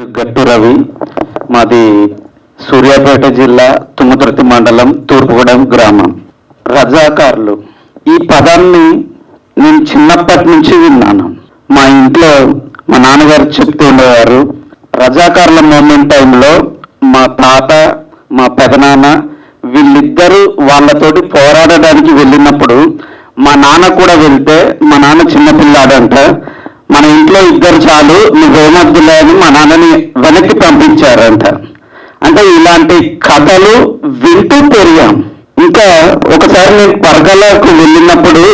గట్టు రవి, మాది సూర్యాపేట జిల్లా తుమ్మతుర్తి మండలం తూర్పుగూడెం గ్రామం. రజాకార్లు ఈ పదాన్ని నేను చిన్నప్పటి నుంచి విన్నాను. మా ఇంట్లో మా నాన్నగారు చెప్తూ ఉండేవారు. రజాకార్ల మూమెంట్ టైంలో మా తాత, మా పెదనాన్న వీళ్ళిద్దరూ వాళ్ళతోటి పోరాడడానికి వెళ్ళినప్పుడు మా నాన్న కూడా వెళ్తే, మా నాన్న చిన్నపిల్లాడంట, మన ఇంట్లో ఇద్దరు చాలు, నువ్వేమద్దులే అని మా నాన్నని వెనక్కి పంపించారంట. అంటే ఇలాంటి కథలు వింటూ పెరిగాం. ఇంకా ఒకసారి నేను పరగలకు వెళ్ళినప్పుడు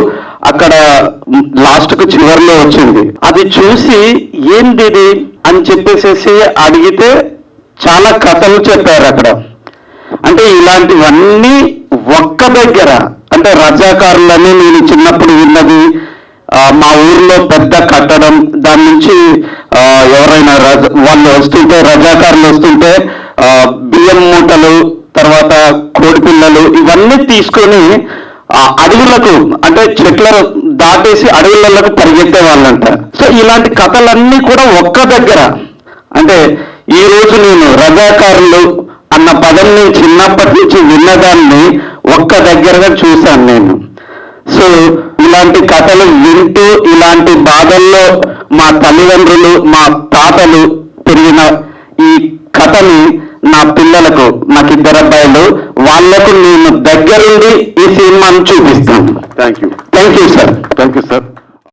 అక్కడ లాస్ట్కు చివరిలో వచ్చింది, అది చూసి ఏంది అని చెప్పేసి అడిగితే చాలా కథలు చెప్పారు అక్కడ. అంటే ఇలాంటివన్నీ ఒక్క దగ్గర, అంటే రజాకారులని నేను చిన్నప్పుడు విన్నది, మా ఊర్లో పెద్ద కట్టడం, దాని నుంచి ఎవరైనా వాళ్ళు వస్తుంటే, రజాకారులు వస్తుంటే బియ్యం మూటలు, తర్వాత కోడిపిల్లలు ఇవన్నీ తీసుకొని అడవులకు, అంటే చెట్ల దాటేసి అడవులకు పరిగెత్తే వాళ్ళంట. సో ఇలాంటి కథలన్నీ కూడా ఒక్క దగ్గర. అంటే ఈరోజు నేను రజాకారులు అన్న పదం నేను చిన్నప్పటి నుంచి విన్నదాన్ని ఒక్క దగ్గరగా చూశాను నేను. సో ఇలాంటి కథలు వింటూ, ఇలాంటి బాధల్లో మా తల్లిదండ్రులు, మా తాతలు పెరిగిన ఈ కథని నా పిల్లలకు, నాకు ఇద్దరు అబ్బాయిలు, వాళ్లకు నేను దగ్గరుండి ఈ సినిమాను చూపిస్తాను. Thank you sir. Thank you sir.